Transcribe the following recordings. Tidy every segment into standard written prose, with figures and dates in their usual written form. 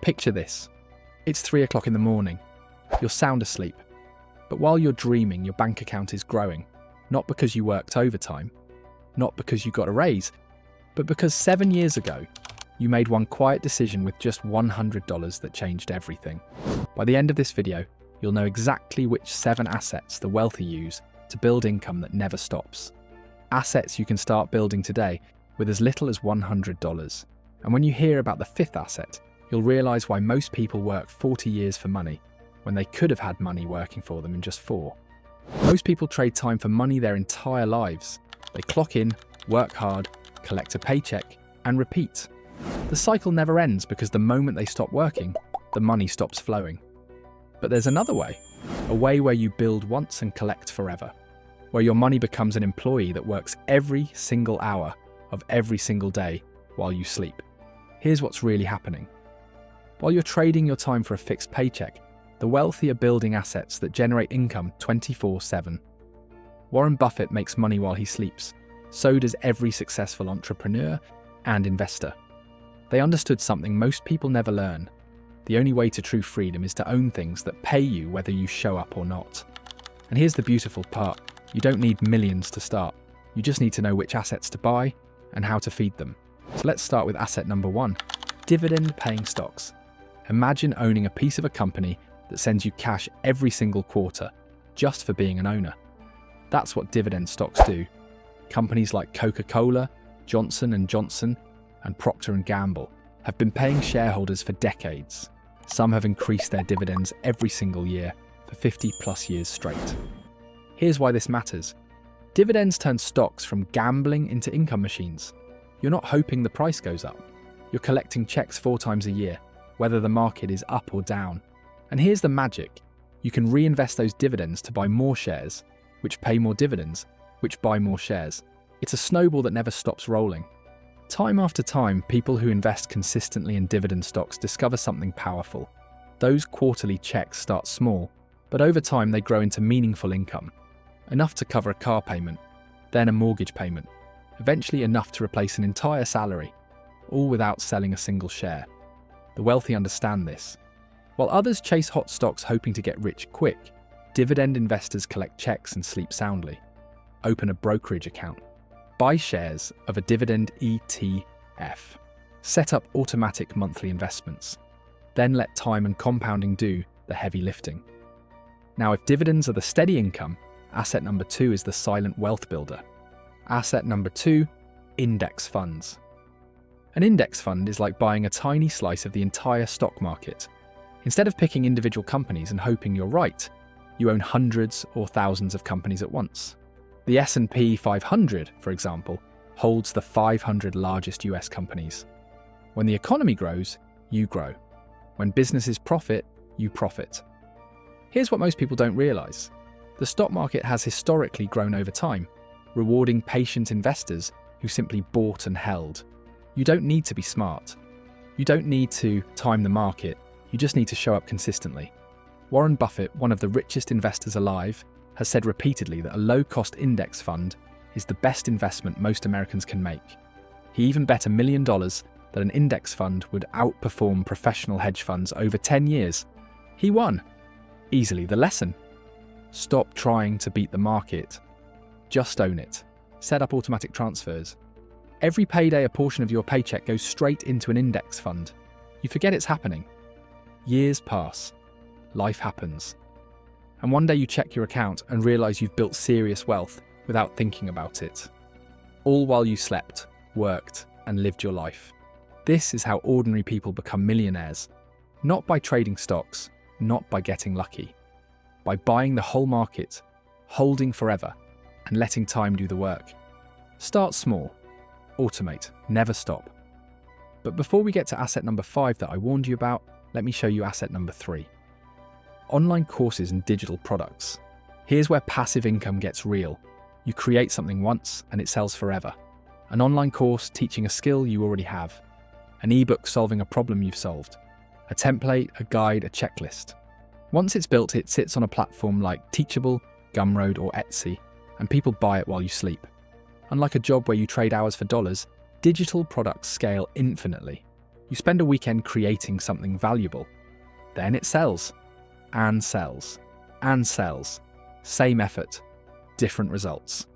Picture this. It's 3 o'clock in the morning. You're sound asleep. But while you're dreaming, your bank account is growing. Not because you worked overtime, not because you got a raise, but because 7 years ago, you made one quiet decision with just $100 that changed everything. By the end of this video, you'll know exactly which 7 assets the wealthy use to build income that never stops. Assets you can start building today with as little as $100. And when you hear about the 5th asset, you'll realize why most people work 40 years for money when they could have had money working for them in just 4. Most people trade time for money their entire lives. They clock in, work hard, collect a paycheck, and repeat. The cycle never ends because the moment they stop working, the money stops flowing. But there's another way, a way where you build once and collect forever, where your money becomes an employee that works every single hour of every single day while you sleep. Here's what's really happening. While you're trading your time for a fixed paycheck, the wealthy are building assets that generate income 24/7. Warren Buffett makes money while he sleeps. So does every successful entrepreneur and investor. They understood something most people never learn. The only way to true freedom is to own things that pay you whether you show up or not. And here's the beautiful part. You don't need millions to start. You just need to know which assets to buy and how to feed them. So let's start with asset number 1, dividend-paying stocks. Imagine owning a piece of a company that sends you cash every single quarter just for being an owner. That's what dividend stocks do. Companies like Coca-Cola, Johnson & Johnson, and Procter & Gamble have been paying shareholders for decades. Some have increased their dividends every single year for 50+ years straight. Here's why this matters. Dividends turn stocks from gambling into income machines. You're not hoping the price goes up. You're collecting checks 4 times a year, whether the market is up or down. And here's the magic. You can reinvest those dividends to buy more shares, which pay more dividends, which buy more shares. It's a snowball that never stops rolling. Time after time, people who invest consistently in dividend stocks discover something powerful. Those quarterly checks start small, but over time they grow into meaningful income. Enough to cover a car payment, then a mortgage payment, eventually enough to replace an entire salary, all without selling a single share. The wealthy understand this. While others chase hot stocks hoping to get rich quick, dividend investors collect checks and sleep soundly. Open a brokerage account. Buy shares of a dividend ETF. Set up automatic monthly investments. Then let time and compounding do the heavy lifting. Now, if dividends are the steady income, asset number 2 is the silent wealth builder. Asset number 2, index funds. An index fund is like buying a tiny slice of the entire stock market. Instead of picking individual companies and hoping you're right, you own hundreds or thousands of companies at once. The S&P 500, for example, holds the 500 largest US companies. When the economy grows, you grow. When businesses profit, you profit. Here's what most people don't realize. The stock market has historically grown over time, rewarding patient investors who simply bought and held. You don't need to be smart. You don't need to time the market. You just need to show up consistently. Warren Buffett, one of the richest investors alive, has said repeatedly that a low-cost index fund is the best investment most Americans can make. He even bet $1 million that an index fund would outperform professional hedge funds over 10 years. He won. Easily the lesson. Stop trying to beat the market. Just own it. Set up automatic transfers. Every payday, a portion of your paycheck goes straight into an index fund. You forget it's happening. Years pass. Life happens. And one day you check your account and realize you've built serious wealth without thinking about it. All while you slept, worked, and lived your life. This is how ordinary people become millionaires. Not by trading stocks, not by getting lucky. By buying the whole market, holding forever, and letting time do the work. Start small. Automate. Never stop. But before we get to asset number 5 that I warned you about, let me show you asset number 3. Online courses and digital products. Here's where passive income gets real. You create something once and it sells forever. An online course teaching a skill you already have. An ebook solving a problem you've solved. A template, a guide, a checklist. Once it's built, it sits on a platform like Teachable, Gumroad, or Etsy, and people buy it while you sleep. Unlike a job where you trade hours for dollars, digital products scale infinitely. You spend a weekend creating something valuable. Then it sells, and sells, and sells. Same effort, different results.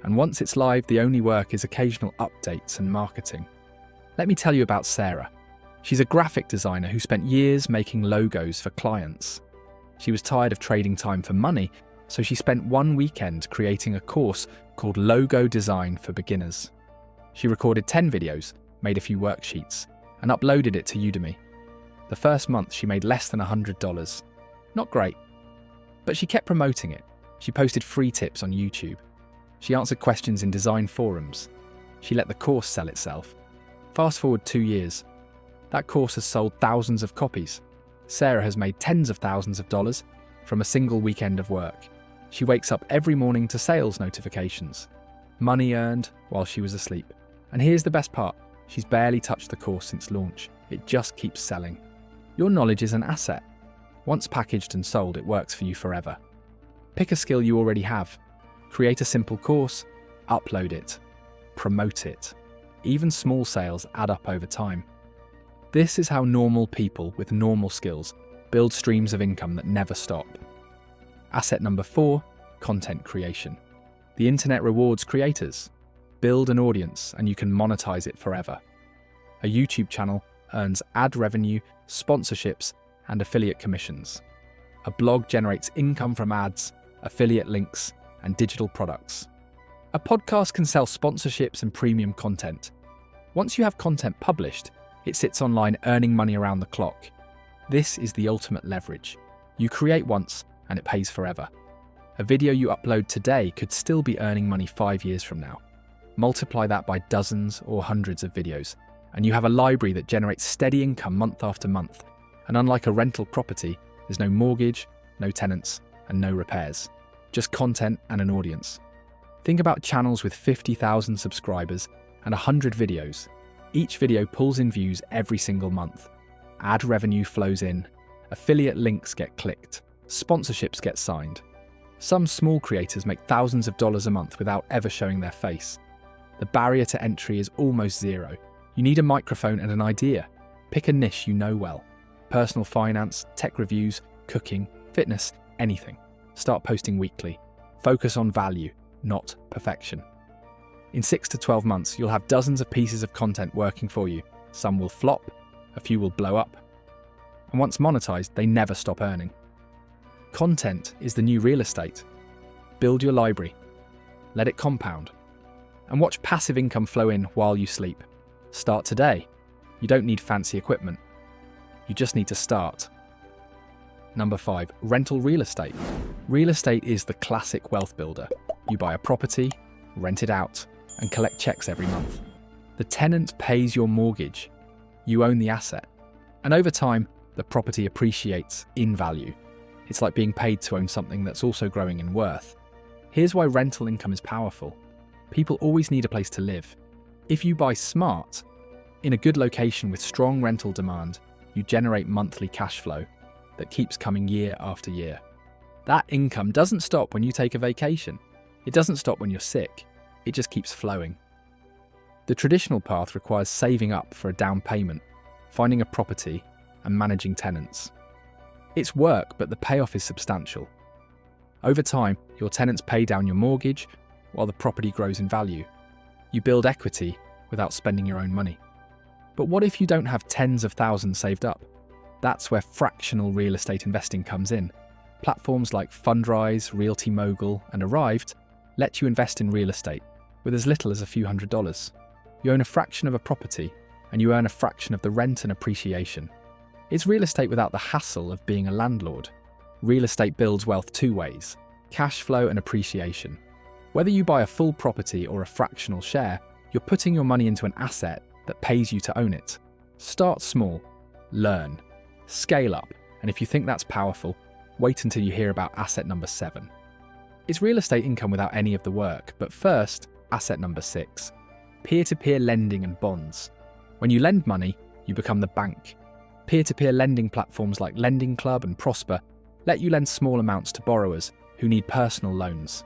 And once it's live, the only work is occasional updates and marketing. Let me tell you about Sarah. She's a graphic designer who spent years making logos for clients. She was tired of trading time for money, so she spent one weekend creating a course called Logo Design for Beginners. She recorded 10 videos, made a few worksheets, and uploaded it to Udemy. The first month she made less than $100. Not great. But she kept promoting it. She posted free tips on YouTube. She answered questions in design forums. She let the course sell itself. Fast forward 2 years. That course has sold thousands of copies. Sarah has made tens of thousands of dollars from a single weekend of work. She wakes up every morning to sales notifications. Money earned while she was asleep. And here's the best part. She's barely touched the course since launch. It just keeps selling. Your knowledge is an asset. Once packaged and sold, it works for you forever. Pick a skill you already have. Create a simple course, upload it, promote it. Even small sales add up over time. This is how normal people with normal skills build streams of income that never stop. Asset number 4, content creation. The internet rewards creators. Build an audience and you can monetize it forever. A YouTube channel earns ad revenue, sponsorships, and affiliate commissions. A blog generates income from ads, affiliate links, and digital products. A podcast can sell sponsorships and premium content. Once you have content published, it sits online earning money around the clock. This is the ultimate leverage. You create once and it pays forever. A video you upload today could still be earning money 5 years from now. Multiply that by dozens or hundreds of videos, and you have a library that generates steady income month after month. And unlike a rental property, there's no mortgage, no tenants, and no repairs. Just content and an audience. Think about channels with 50,000 subscribers and 100 videos. Each video pulls in views every single month. Ad revenue flows in. Affiliate links get clicked. Sponsorships get signed. Some small creators make thousands of dollars a month without ever showing their face. The barrier to entry is almost zero. You need a microphone and an idea. Pick a niche you know well. Personal finance, tech reviews, cooking, fitness, anything. Start posting weekly. Focus on value, not perfection. In 6 to 12 months, you'll have dozens of pieces of content working for you. Some will flop, a few will blow up. And once monetized, they never stop earning. Content is the new real estate. Build your library. Let it compound. And watch passive income flow in while you sleep. Start today. You don't need fancy equipment. You just need to start. Number 5, rental real estate. Real estate is the classic wealth builder. You buy a property, rent it out, and collect checks every month. The tenant pays your mortgage. You own the asset. And over time, the property appreciates in value. It's like being paid to own something that's also growing in worth. Here's why rental income is powerful. People always need a place to live. If you buy smart, in a good location with strong rental demand, you generate monthly cash flow that keeps coming year after year. That income doesn't stop when you take a vacation. It doesn't stop when you're sick. It just keeps flowing. The traditional path requires saving up for a down payment, finding a property, and managing tenants. It's work, but the payoff is substantial. Over time, your tenants pay down your mortgage while the property grows in value. You build equity without spending your own money. But what if you don't have tens of thousands saved up? That's where fractional real estate investing comes in. Platforms like Fundrise, Realty Mogul, and Arrived let you invest in real estate with as little as a few $100s. You own a fraction of a property and you earn a fraction of the rent and appreciation. It's real estate without the hassle of being a landlord. Real estate builds wealth 2 ways: cash flow and appreciation. Whether you buy a full property or a fractional share, you're putting your money into an asset that pays you to own it. Start small, learn, scale up, and if you think that's powerful, wait until you hear about asset number 7. It's real estate income without any of the work, but first, asset number 6, peer-to-peer lending and bonds. When you lend money, you become the bank. Peer-to-peer lending platforms like Lending Club and Prosper let you lend small amounts to borrowers who need personal loans.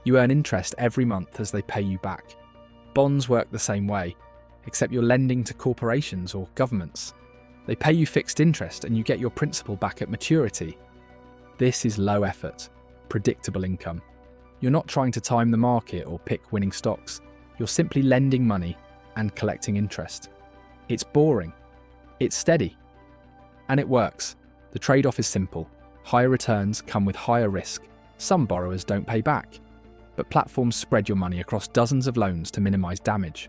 You earn interest every month as they pay you back. Bonds work the same way. except you're lending to corporations or governments. They pay you fixed interest and you get your principal back at maturity. This is low effort, predictable income. You're not trying to time the market or pick winning stocks. You're simply lending money and collecting interest. It's boring. It's steady. And it works. The trade-off is simple. Higher returns come with higher risk. Some borrowers don't pay back. But platforms spread your money across dozens of loans to minimize damage.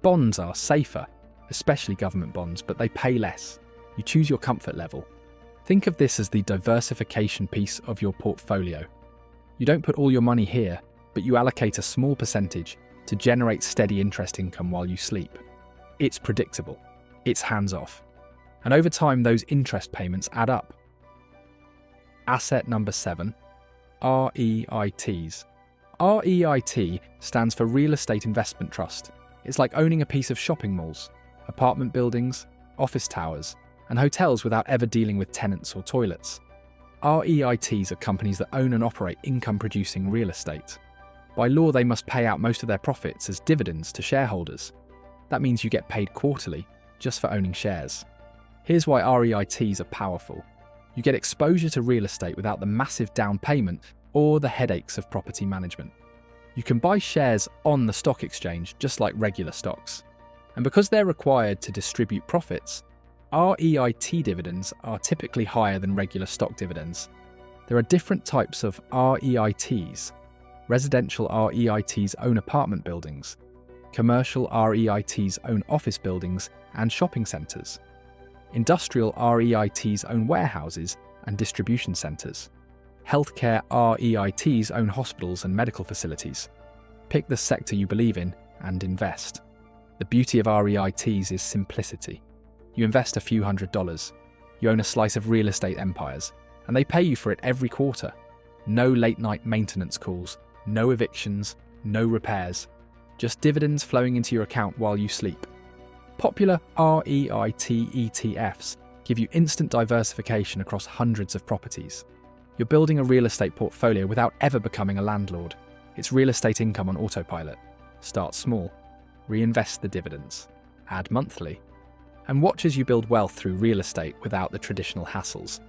Bonds are safer, especially government bonds, but they pay less. You choose your comfort level. Think of this as the diversification piece of your portfolio. You don't put all your money here, but you allocate a small percentage to generate steady interest income while you sleep. It's predictable. It's hands-off. And over time, those interest payments add up. Asset number 7, REITs. REIT stands for Real Estate Investment Trust. It's like owning a piece of shopping malls, apartment buildings, office towers, and hotels without ever dealing with tenants or toilets. REITs are companies that own and operate income-producing real estate. By law, they must pay out most of their profits as dividends to shareholders. That means you get paid quarterly just for owning shares. Here's why REITs are powerful. You get exposure to real estate without the massive down payment or the headaches of property management. You can buy shares on the stock exchange just like regular stocks. And because they're required to distribute profits, REIT dividends are typically higher than regular stock dividends. There are different types of REITs. Residential REITs own apartment buildings. Commercial REITs own office buildings and shopping centres. Industrial REITs own warehouses and distribution centres. Healthcare REITs own hospitals and medical facilities. Pick the sector you believe in and invest. The beauty of REITs is simplicity. You invest a few $100s. You own a slice of real estate empires, and they pay you for it every quarter. No late-night maintenance calls, no evictions, no repairs. Just dividends flowing into your account while you sleep. Popular REIT ETFs give you instant diversification across hundreds of properties. You're building a real estate portfolio without ever becoming a landlord. It's real estate income on autopilot. Start small, reinvest the dividends, add monthly, and watch as you build wealth through real estate without the traditional hassles.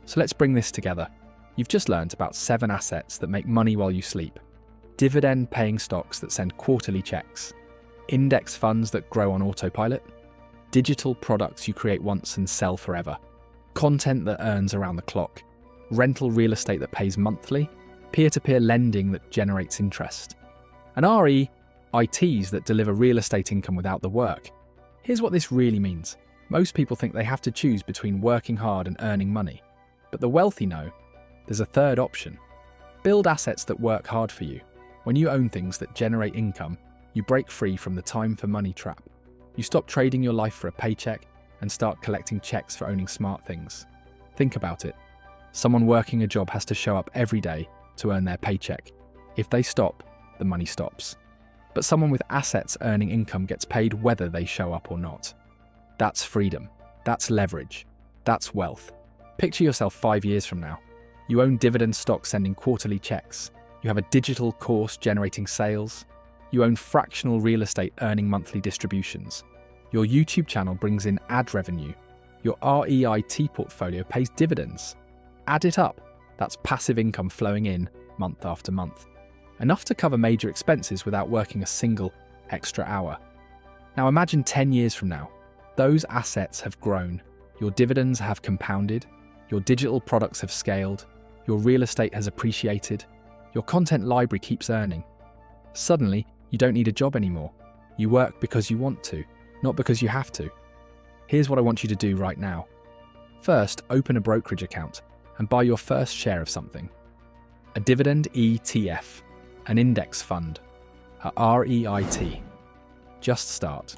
So let's bring this together. You've just learned about 7 assets that make money while you sleep. Dividend-paying stocks that send quarterly checks. Index funds that grow on autopilot. Digital products you create once and sell forever. Content that earns around the clock. Rental real estate that pays monthly, peer-to-peer lending that generates interest, and REITs that deliver real estate income without the work. Here's what this really means. Most people think they have to choose between working hard and earning money. But the wealthy know there's a third option. Build assets that work hard for you. When you own things that generate income, you break free from the time for money trap. You stop trading your life for a paycheck and start collecting checks for owning smart things. Think about it. Someone working a job has to show up every day to earn their paycheck. If they stop, the money stops. But someone with assets earning income gets paid whether they show up or not. That's freedom. That's leverage. That's wealth. Picture yourself 5 years from now. You own dividend stock sending quarterly checks. You have a digital course generating sales. You own fractional real estate earning monthly distributions. Your YouTube channel brings in ad revenue. Your REIT portfolio pays dividends. Add it up. That's passive income flowing in month after month. Enough to cover major expenses without working a single extra hour. Now imagine 10 years from now. Those assets have grown. Your dividends have compounded. Your digital products have scaled. Your real estate has appreciated. Your content library keeps earning. Suddenly, you don't need a job anymore. You work because you want to, not because you have to. Here's what I want you to do right now. First, open a brokerage account and buy your first share of something. A dividend ETF, an index fund, a REIT. Just start.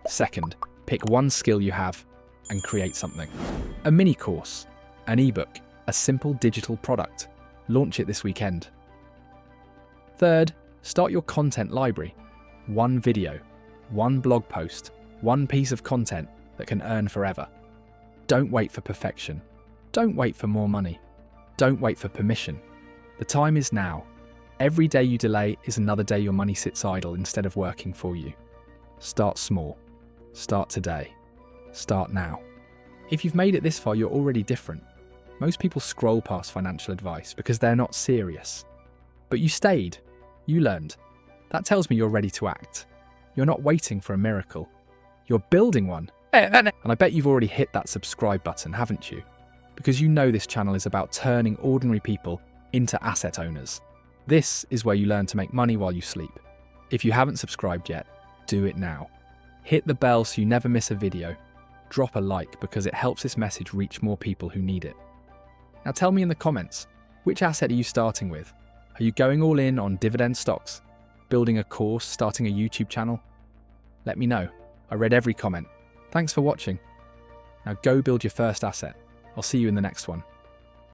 Second, pick one skill you have and create something. A mini course, an ebook, a simple digital product. Launch it this weekend. Third, start your content library. One video, one blog post, one piece of content that can earn forever. Don't wait for perfection. Don't wait for more money. Don't wait for permission. The time is now. Every day you delay is another day your money sits idle instead of working for you. Start small. Start today. Start now. If you've made it this far, you're already different. Most people scroll past financial advice because they're not serious. But you stayed. You learned. That tells me you're ready to act. You're not waiting for a miracle. You're building one. And I bet you've already hit that subscribe button, haven't you? Because you know this channel is about turning ordinary people into asset owners. This is where you learn to make money while you sleep. If you haven't subscribed yet, do it now. Hit the bell so you never miss a video. Drop a like because it helps this message reach more people who need it. Now tell me in the comments, which asset are you starting with? Are you going all in on dividend stocks? Building a course? Starting a YouTube channel? Let me know. I read every comment. Thanks for watching. Now go build your first asset. I'll see you in the next one.